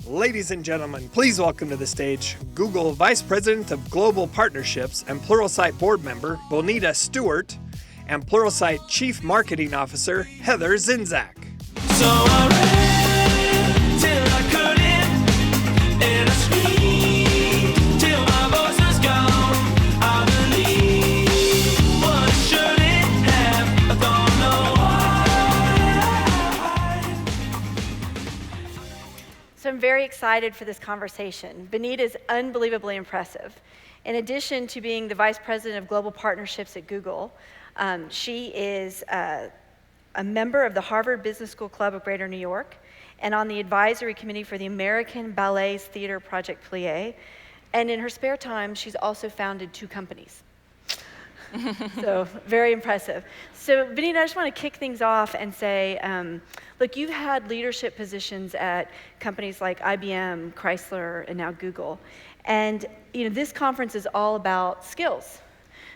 Ladies and gentlemen, please welcome to the stage Google Vice President of Global Partnerships and Pluralsight Board Member Bonita Stewart and Pluralsight Chief Marketing Officer Heather Zynczak. So I ran till I couldn't, and I screamed till my voice was gone. I believe what I shouldn't have. I don't know why. So I'm very excited for this conversation. Bonita is unbelievably impressive. In addition to being the Vice President of Global Partnerships at Google, she is a member of the Harvard Business School Club of Greater New York and on the advisory committee for the American Ballet's Theater Project Plie. And in her spare time, she's also founded 2 companies. So very impressive. So Bonita, I just want to kick things off and say, look, you've had leadership positions at companies like IBM, Chrysler, and now Google. And this conference is all about skills.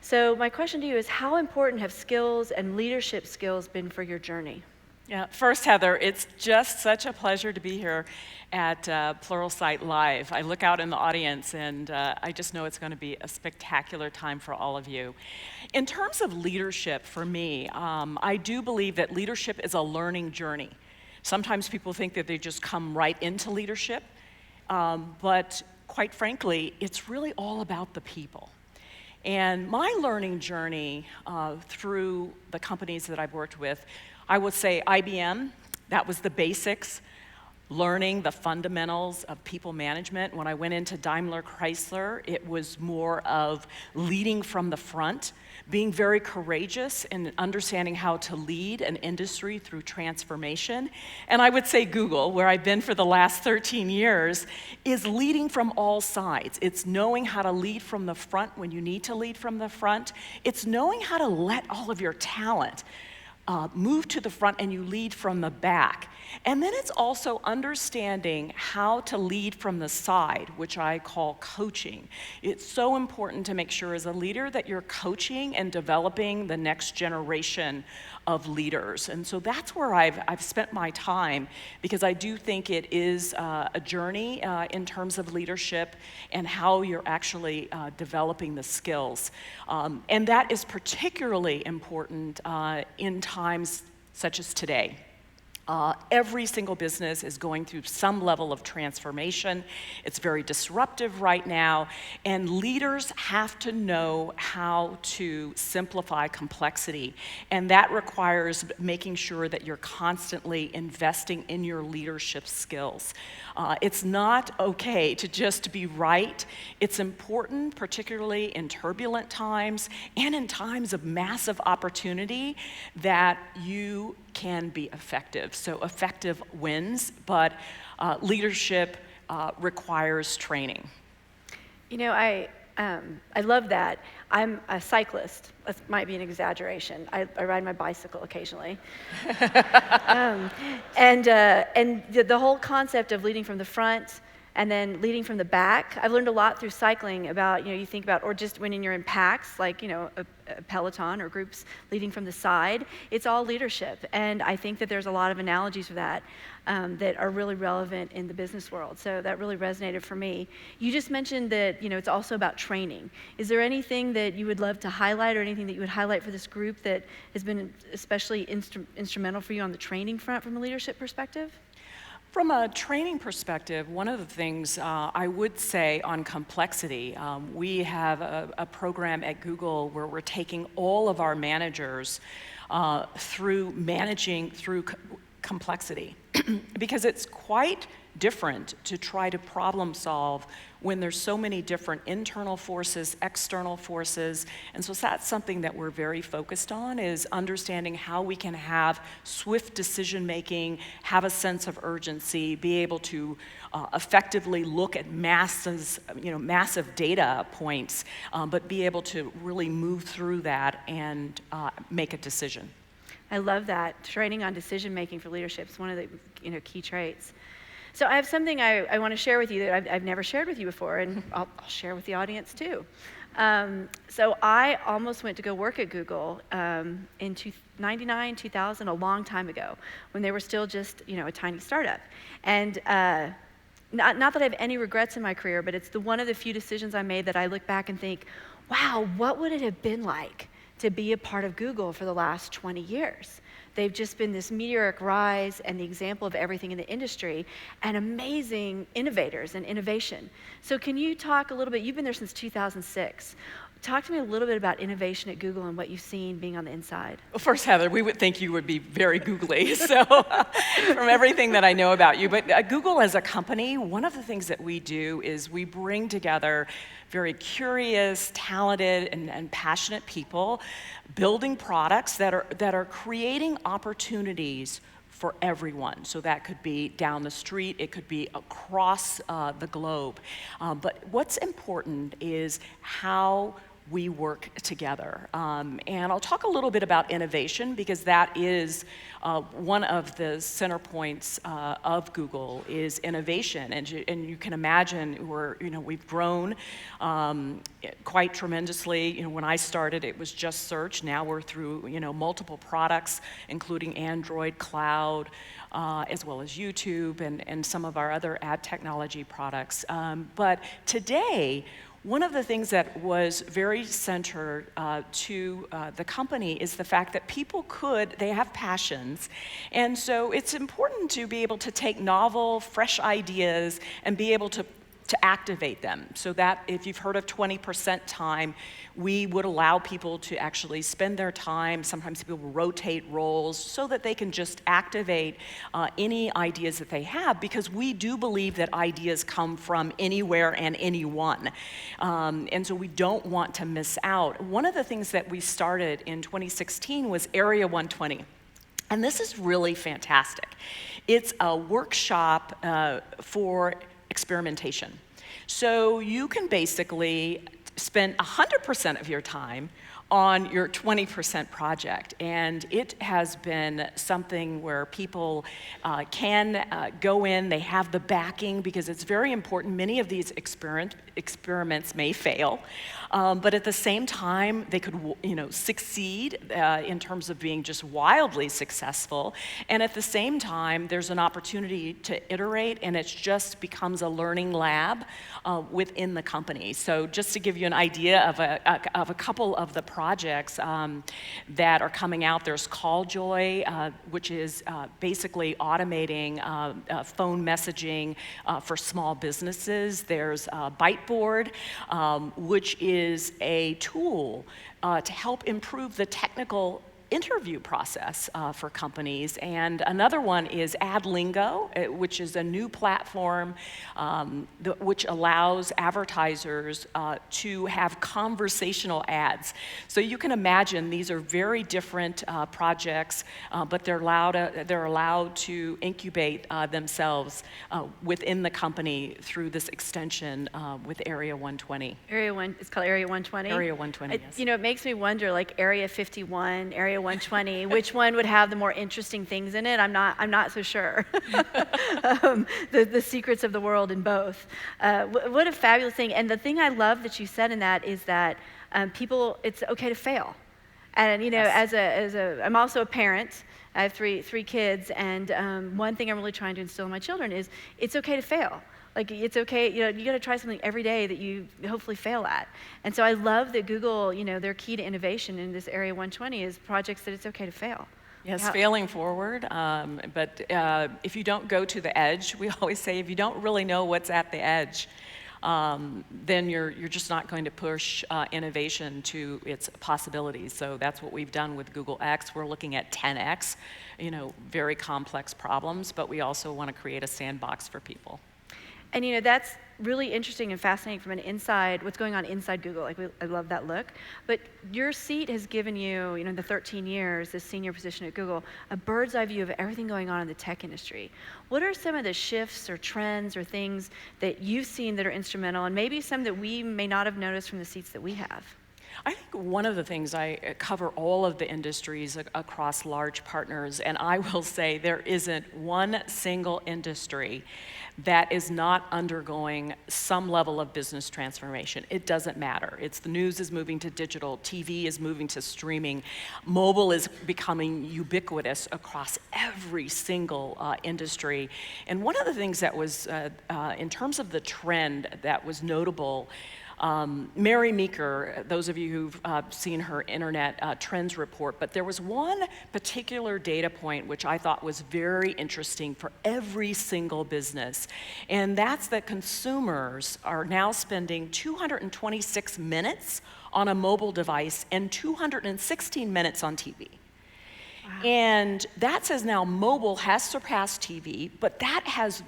So my question to you is, how important have skills and leadership skills been for your journey? Yeah, first, Heather, it's just such a pleasure to be here at Pluralsight Live. I look out in the audience, and I just know it's going to be a spectacular time for all of you. In terms of leadership, for me, I do believe that leadership is a learning journey. Sometimes people think that they just come right into leadership, but quite frankly, it's really all about the people. And my learning journey through the companies that I've worked with, I would say IBM, that was the basics, learning the fundamentals of people management. When I went into Daimler Chrysler, it was more of leading from the front, being very courageous and understanding how to lead an industry through transformation. And I would say Google, where I've been for the last 13 years, is leading from all sides. It's knowing how to lead from the front when you need to lead from the front. It's knowing how to let all of your talent move to the front and you lead from the back. And then it's also understanding how to lead from the side, which I call coaching. It's so important to make sure as a leader that you're coaching and developing the next generation of leaders. And so that's where I've spent my time, because I do think it is a journey in terms of leadership and how you're actually developing the skills. And that is particularly important in times such as today. Every single business is going through some level of transformation. It's very disruptive right now, and leaders have to know how to simplify complexity, and that requires making sure that you're constantly investing in your leadership skills. It's not okay to just be right. It's important, particularly in turbulent times and in times of massive opportunity, that you can be effective. So effective wins, but leadership requires training. I love that. I'm a cyclist. That might be an exaggeration. I ride my bicycle occasionally. And the whole concept of leading from the front and then leading from the back, I've learned a lot through cycling about, you think about, or just when you're in packs, like, a peloton or groups leading from the side, it's all leadership. And I think that there's a lot of analogies for that that are really relevant in the business world. So that really resonated for me. You just mentioned that, it's also about training. Is there anything that you would love to highlight, or anything that you would highlight for this group that has been especially instrumental for you on the training front from a leadership perspective? From a training perspective, one of the things I would say on complexity, we have a program at Google where we're taking all of our managers through managing through complexity, because it's quite different to try to problem solve when there's so many different internal forces, external forces. And so that's something that we're very focused on, is understanding how we can have swift decision making, have a sense of urgency, be able to effectively look at massive data points, but be able to really move through that and make a decision. I love that. Training on decision making for leadership is one of the key traits. So I have something I want to share with you that I've never shared with you before, and I'll share with the audience too. So I almost went to go work at Google in 1999, 2000, a long time ago, when they were still just a tiny startup. And not that I have any regrets in my career, but it's one of the few decisions I made that I look back and think, wow, what would it have been like to be a part of Google for the last 20 years? They've just been this meteoric rise and the example of everything in the industry and amazing innovators and innovation. So can you talk a little bit, you've been there since 2006. Talk to me a little bit about innovation at Google and what you've seen being on the inside. Well, first, Heather, we would think you would be very googly, so from everything that I know about you. But Google as a company, one of the things that we do is we bring together very curious, talented, and passionate people building products that are creating opportunities for everyone. So that could be down the street, it could be across the globe. But what's important is how we work together. And I'll talk a little bit about innovation because that is one of the center points of Google is innovation. And you can imagine we've grown quite tremendously. When I started, it was just search. Now we're through multiple products, including Android, cloud, as well as YouTube and some of our other ad technology products. But today, one of the things that was very centered to the company is the fact that people they have passions. And so it's important to be able to take novel, fresh ideas and be able to activate them. So that if you've heard of 20% time, we would allow people to actually spend their time, sometimes people rotate roles, so that they can just activate any ideas that they have, because we do believe that ideas come from anywhere and anyone. And so we don't want to miss out. One of the things that we started in 2016 was Area 120. And this is really fantastic. It's a workshop for experimentation. So you can basically spend 100% of your time on your 20% project. And it has been something where people can go in, they have the backing, because it's very important. Many of these experiments may fail, but at the same time, they could succeed in terms of being just wildly successful. And at the same time, there's an opportunity to iterate, and it just becomes a learning lab within the company. So just to give you an idea of a couple of the projects that are coming out, there's CallJoy, which is basically automating phone messaging for small businesses. There's Byteboard, which is a tool to help improve the technical interview process for companies. And another one is AdLingo, which is a new platform which allows advertisers to have conversational ads. So you can imagine these are very different projects, but they're allowed to incubate themselves within the company through this extension with Area 120. It's called Area 120? Area 120, yes. It makes me wonder, like Area 51, Area 120, which one would have the more interesting things in it? I'm not so sure. The secrets of the world in both. What a fabulous thing. And the thing I love that you said in that is that it's okay to fail. And Yes. I'm also a parent. I have three kids, and one thing I'm really trying to instill in my children is it's okay to fail. Like, it's okay, you gotta try something every day that you hopefully fail at. And so I love that Google, their key to innovation in this Area 120 is projects that it's okay to fail. Yes, failing forward, but if you don't go to the edge, we always say if you don't really know what's at the edge, then you're just not going to push innovation to its possibilities. So that's what we've done with Google X. We're looking at 10X, very complex problems, but we also want to create a sandbox for people. And that's really interesting and fascinating from what's going on inside Google. I love that look. But your seat has given you, in the 13 years, this senior position at Google, a bird's eye view of everything going on in the tech industry. What are some of the shifts or trends or things that you've seen that are instrumental, and maybe some that we may not have noticed from the seats that we have? I think one of the things, I cover all of the industries across large partners, and I will say there isn't one single industry that is not undergoing some level of business transformation. It doesn't matter. The news is moving to digital, TV is moving to streaming, mobile is becoming ubiquitous across every single industry. And one of the things that was, in terms of the trend that was notable, Mary Meeker, those of you who've seen her internet trends report, but there was one particular data point which I thought was very interesting for every single business, and that's that consumers are now spending 226 minutes on a mobile device and 216 minutes on TV. Wow. And that says now mobile has surpassed TV, but that has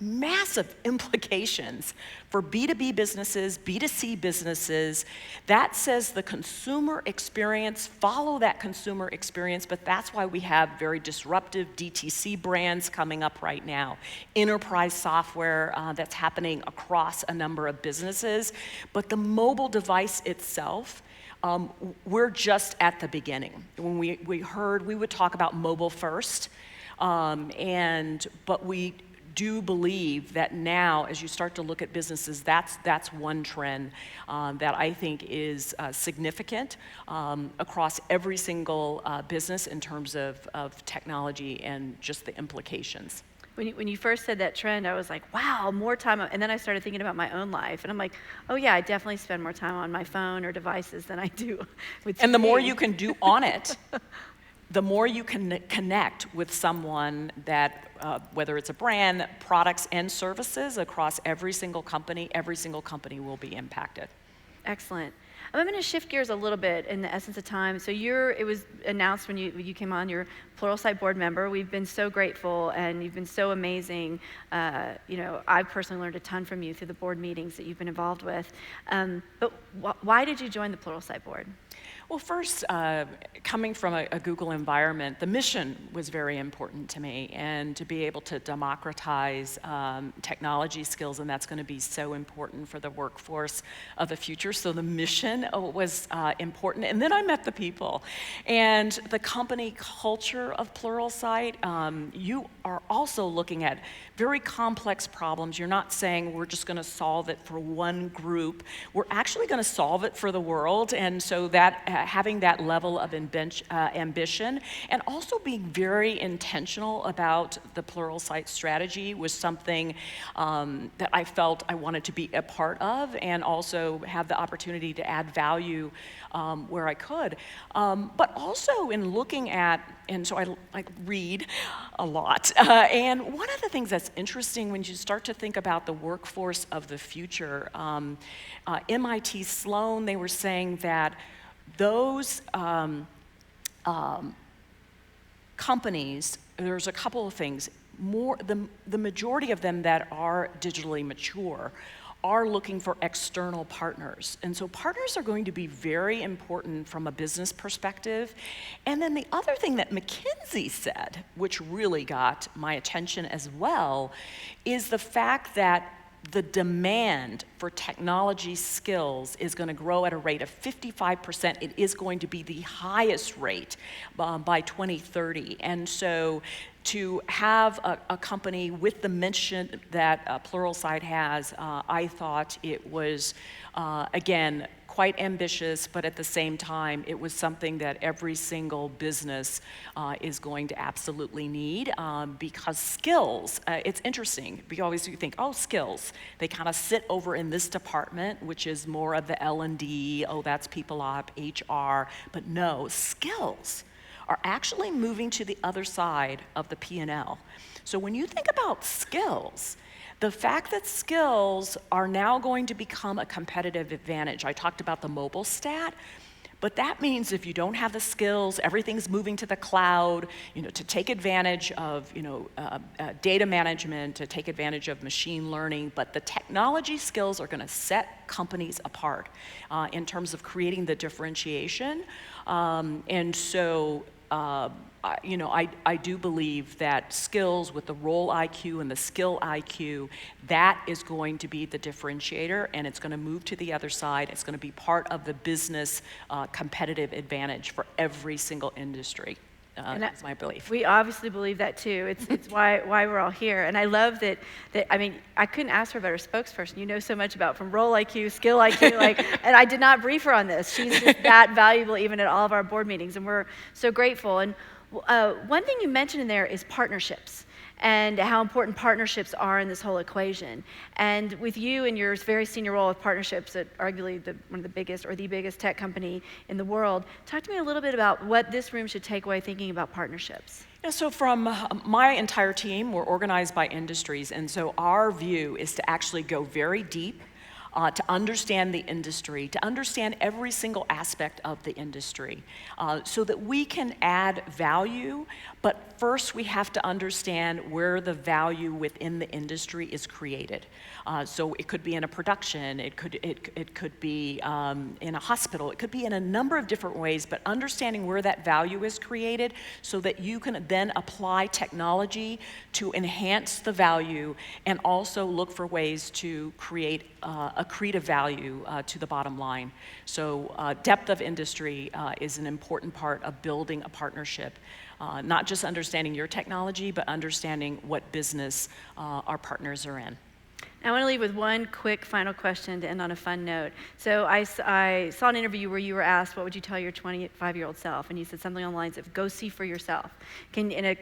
massive implications for B2B businesses, B2C businesses. That says the consumer experience, follow that consumer experience, but that's why we have very disruptive DTC brands coming up right now, enterprise software that's happening across a number of businesses. But the mobile device itself, we're just at the beginning. When we heard, we would talk about mobile first, but we do believe that now, as you start to look at businesses, that's one trend that I think is significant across every single business in terms of technology and just the implications. When you first said that trend, I was like, wow, more time. And then I started thinking about my own life. And I'm like, oh yeah, I definitely spend more time on my phone or devices than I do with TV. And the more you can do on it, the more you can connect with someone that, whether it's a brand, products and services across every single company will be impacted. Excellent. I'm going to shift gears a little bit in the essence of time. So it was announced when you came on, you're Pluralsight board member. We've been so grateful, and you've been so amazing. I've personally learned a ton from you through the board meetings that you've been involved with. But why did you join the Pluralsight board? Well, first, coming from a Google environment, the mission was very important to me, and to be able to democratize technology skills, and that's going to be so important for the workforce of the future. So the mission was important, and then I met the people. And the company culture of Pluralsight, you are also looking at very complex problems. You're not saying we're just going to solve it for one group. We're actually going to solve it for the world, and so that having that level of ambition and also being very intentional about the Pluralsight strategy was something that I felt I wanted to be a part of, and also have the opportunity to add value where I could. But also in looking at, and so I read a lot, and one of the things that's interesting when you start to think about the workforce of the future, MIT Sloan, they were saying that those companies, there's a couple of things. The majority of them that are digitally mature are looking for external partners. And so partners are going to be very important from a business perspective. And then the other thing that McKinsey said, which really got my attention as well, is the fact that the demand for technology skills is going to grow at a rate of 55%. It is going to be the highest rate by 2030. And so to have a company with the mission that Pluralsight has, I thought it was, again, quite ambitious, but at the same time, it was something that every single business is going to absolutely need, because skills, it's interesting. We always think, oh, skills. They kind of sit over in this department, which is more of the L&D, oh, that's people op, HR, but no, skills are actually moving to the other side of the P&L. So when you think about skills, the fact that skills are now going to become a competitive advantage. I talked about the mobile stat, but that means if you don't have the skills, everything's moving to the cloud, to take advantage of, data management, to take advantage of machine learning, but the technology skills are gonna set companies apart in terms of creating the differentiation. And so I do believe that skills with the role IQ and the skill IQ, that is going to be the differentiator, and it's going to move to the other side. It's going to be part of the business competitive advantage for every single industry. That's my belief. We obviously believe that too. It's why we're all here. And I love that I mean, I couldn't ask for a better spokesperson. You know so much about from role IQ, skill IQ, and I did not brief her on this. She's just that valuable even at all of our board meetings, and we're so grateful. And one thing you mentioned in there is partnerships and how important partnerships are in this whole equation. And with you in your very senior role with partnerships at arguably one of the biggest or the biggest tech company in the world, talk to me a little bit about what this room should take away thinking about partnerships. Yeah, so from my entire team, we're organized by industries, and so our view is to actually go very deep, to understand the industry, to understand every single aspect of the industry, so that we can add value, but first we have to understand where the value within the industry is created. So it could be in a production, it could be in a hospital, it could be in a number of different ways, but understanding where that value is created so that you can then apply technology to enhance the value and also look for ways to create accretive value to the bottom line. So depth of industry is an important part of building a partnership. Not just understanding your technology, but understanding what business our partners are in. I want to leave with one quick final question to end on a fun note. So I saw an interview where you were asked, what would you tell your 25-year-old self? And you said something along the lines of, go see for yourself. Can, in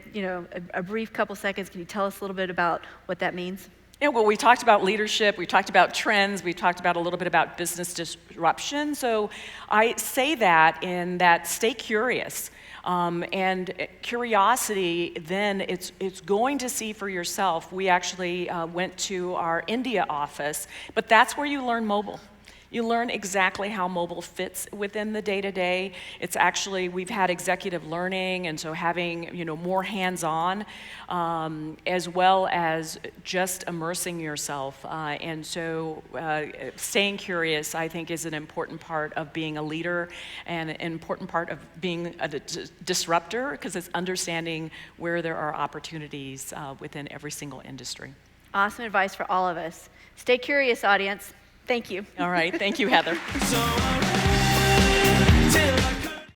a brief couple seconds, can you tell us a little bit about what that means? Yeah, well, we talked about leadership, we talked about trends, we talked about a little bit about business disruption. So I say that in that stay curious. And curiosity, then it's going to see for yourself. We actually went to our India office, but that's where you learn mobile. You learn exactly how mobile fits within the day-to-day. It's actually, we've had executive learning, and so having more hands-on, as well as just immersing yourself. And so staying curious, I think, is an important part of being a leader and an important part of being a disruptor, because it's understanding where there are opportunities within every single industry. Awesome advice for all of us. Stay curious, audience. Thank you. All right, thank you, Heather. So